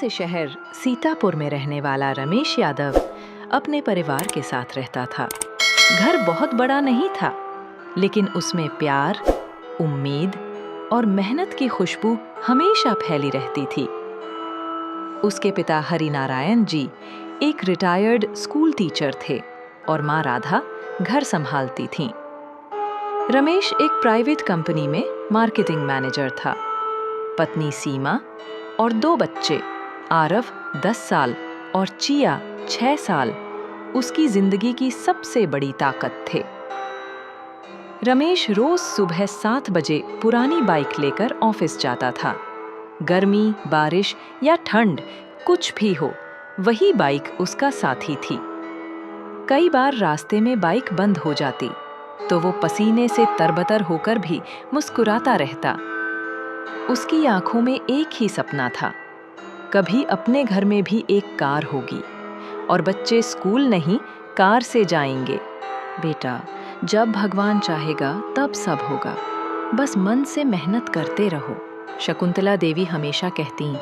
से शहर सीतापुर में रहने वाला रमेश यादव अपने परिवार के साथ रहता था। घर बहुत बड़ा नहीं था, लेकिन उसमें प्यार, उम्मीद और मेहनत की खुशबू हमेशा फैली रहती थी। उसके पिता हरिनारायण जी एक रिटायर्ड स्कूल टीचर थे और माँ राधा घर संभालती थीं। रमेश एक प्राइवेट कंपनी में मार्केटिंग मैनेजर था। पत्नी सीमा और 2 बच्चे, आरव 10 साल और चिया 6 साल, उसकी जिंदगी की सबसे बड़ी ताकत थे। रमेश रोज सुबह 7 बजे पुरानी बाइक लेकर ऑफिस जाता था। गर्मी, बारिश या ठंड कुछ भी हो, वही बाइक उसका साथी थी। कई बार रास्ते में बाइक बंद हो जाती, तो वो पसीने से तरबतर होकर भी मुस्कुराता रहता। उसकी आंखों में एक ही सपना था, कभी अपने घर में भी एक कार होगी और बच्चे स्कूल नहीं कार से जाएंगे। बेटा, जब भगवान चाहेगा तब सब होगा, बस मन से मेहनत करते रहो। शकुंतला देवी हमेशा कहती,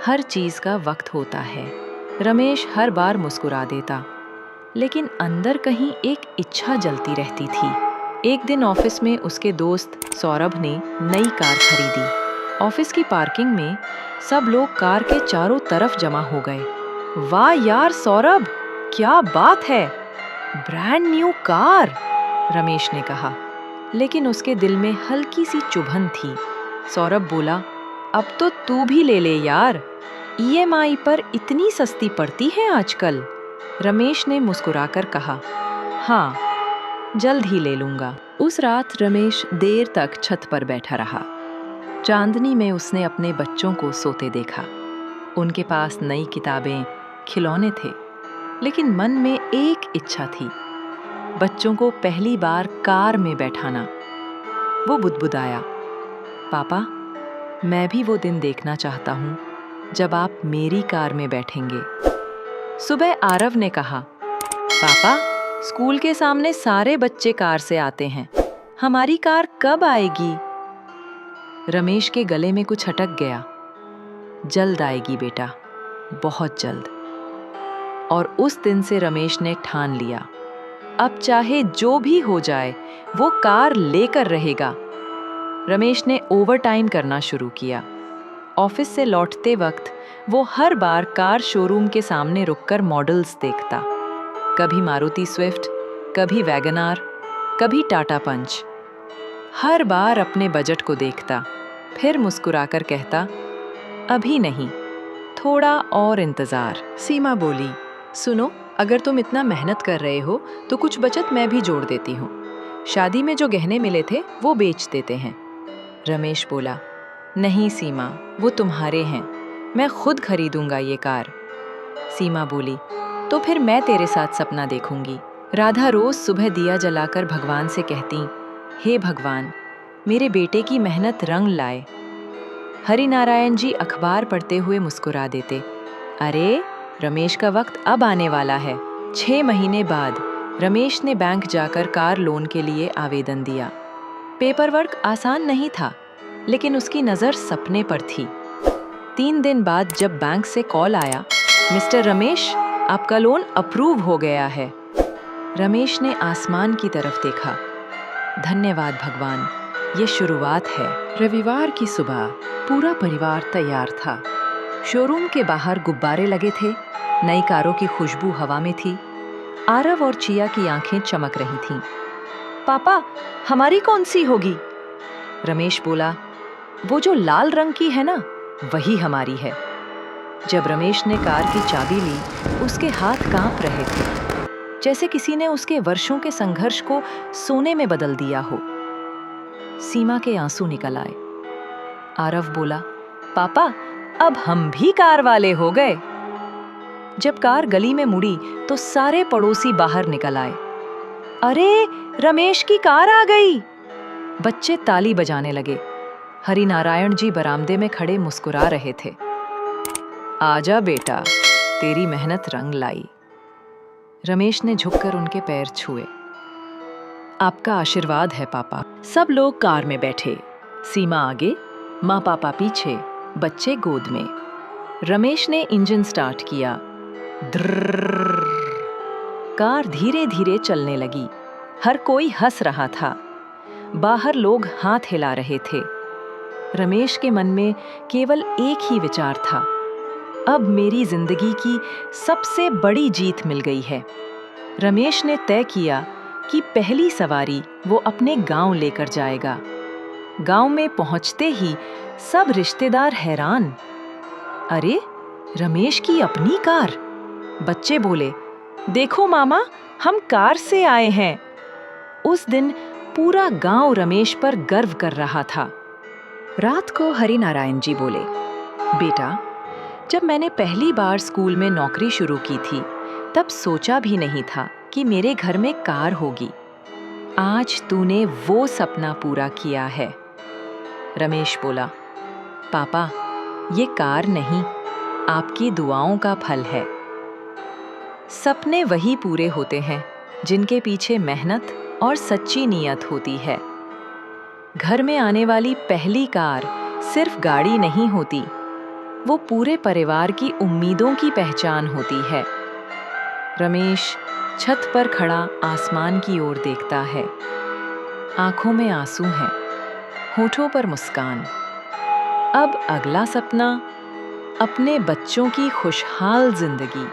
हर चीज का वक्त होता है। रमेश हर बार मुस्कुरा देता, लेकिन अंदर कहीं एक इच्छा जलती रहती थी। एक दिन ऑफिस में उसके दोस्त सौरभ ने नई कार खरीदी। ऑफिस की पार्किंग में सब लोग कार के चारों तरफ जमा हो गए। वाह यार सौरभ, क्या बात है, ब्रांड न्यू कार, रमेश ने कहा, लेकिन उसके दिल में हल्की सी चुभन थी। सौरभ बोला, अब तो तू भी ले ले यार, ईएमआई पर इतनी सस्ती पड़ती है आजकल। रमेश ने मुस्कुराकर कहा, हाँ, जल्द ही ले लूंगा। उस रात रमेश देर तक छत पर बैठा रहा। चांदनी में उसने अपने बच्चों को सोते देखा। उनके पास नई किताबें, खिलौने थे, लेकिन मन में एक इच्छा थी, बच्चों को पहली बार कार में बैठाना। वो बुदबुदाया, पापा, मैं भी वो दिन देखना चाहता हूँ जब आप मेरी कार में बैठेंगे। सुबह आरव ने कहा, पापा, स्कूल के सामने सारे बच्चे कार से आते हैं, हमारी कार कब आएगी? रमेश के गले में कुछ अटक गया। जल्द आएगी बेटा, बहुत जल्द। और उस दिन से रमेश ने ठान लिया, अब चाहे जो भी हो जाए वो कार लेकर रहेगा। रमेश ने ओवरटाइम करना शुरू किया। ऑफिस से लौटते वक्त वो हर बार कार शोरूम के सामने रुककर मॉडल्स देखता, कभी मारुति स्विफ्ट, कभी वैगनार, कभी टाटा पंच। हर बार अपने बजट को देखता, फिर मुस्कुराकर कहता, अभी नहीं, थोड़ा और इंतजार। सीमा बोली, सुनो, अगर तुम इतना मेहनत कर रहे हो तो कुछ बचत मैं भी जोड़ देती हूँ। शादी में जो गहने मिले थे वो बेच देते हैं। रमेश बोला, नहीं सीमा, वो तुम्हारे हैं, मैं खुद खरीदूंगा ये कार। सीमा बोली, तो फिर मैं तेरे साथ सपना देखूंगी। राधा रोज सुबह दिया जलाकर भगवान से कहती, हे भगवान, मेरे बेटे की मेहनत रंग लाए। हरिनारायण जी अखबार पढ़ते हुए मुस्कुरा देते, अरे रमेश का वक्त अब आने वाला है। 6 महीने बाद रमेश ने बैंक जाकर कार लोन के लिए आवेदन दिया। पेपर वर्क आसान नहीं था, लेकिन उसकी नज़र सपने पर थी। 3 दिन बाद जब बैंक से कॉल आया, मिस्टर रमेश, आपका लोन अप्रूव हो गया है। रमेश ने आसमान की तरफ देखा, धन्यवाद भगवान, ये शुरुआत है। रविवार की सुबह पूरा परिवार तैयार था। शोरूम के बाहर गुब्बारे लगे थे, नई कारों की खुशबू हवा में थी। आरव और चिया की आंखें चमक रही थीं। पापा, हमारी कौन सी होगी? रमेश बोला, वो जो लाल रंग की है ना, वही हमारी है। जब रमेश ने कार की चाबी ली, उसके हाथ कांप रहे थे, जैसे किसी ने उसके वर्षों के संघर्ष को सोने में बदल दिया हो। सीमा के आंसू निकल आए। आरव बोला, पापा, अब हम भी कार वाले हो गए। जब कार गली में मुड़ी तो सारे पड़ोसी बाहर निकल आए। अरे, रमेश की कार आ गई! बच्चे ताली बजाने लगे। हरिनारायण जी बरामदे में खड़े मुस्कुरा रहे थे। आजा बेटा, तेरी मेहनत रंग लाई। रमेश ने झुककर उनके पैर छुए। आपका आशीर्वाद है पापा। सब लोग कार में बैठे, सीमा आगे, माँ पापा पीछे, बच्चे गोद में। रमेश ने इंजन स्टार्ट किया। द्रर्रर्र। कार धीरे धीरे चलने लगी। हर कोई हंस रहा था। बाहर लोग हाथ हिला रहे थे। रमेश के मन में केवल एक ही विचार था, अब मेरी जिंदगी की सबसे बड़ी जीत मिल गई है। रमेश ने तय किया कि पहली सवारी वो अपने गांव लेकर जाएगा। गांव में पहुंचते ही सब रिश्तेदार हैरान। अरे, रमेश की अपनी कार! बच्चे बोले, देखो मामा, हम कार से आए हैं। उस दिन पूरा गांव रमेश पर गर्व कर रहा था। रात को हरिनारायण जी बोले, बेटा, जब मैंने पहली बार स्कूल में नौकरी शुरू की थी, तब सोचा भी नहीं था कि मेरे घर में कार होगी। आज तूने वो सपना पूरा किया है। रमेश बोला, पापा, ये कार नहीं, आपकी दुआओं का फल है। सपने वही पूरे होते हैं जिनके पीछे मेहनत और सच्ची नीयत होती है। घर में आने वाली पहली कार सिर्फ गाड़ी नहीं होती, वो पूरे परिवार की उम्मीदों की पहचान होती है। रमेश छत पर खड़ा आसमान की ओर देखता है। आंखों में आंसू हैं, होठों पर मुस्कान। अब अगला सपना, अपने बच्चों की खुशहाल जिंदगी।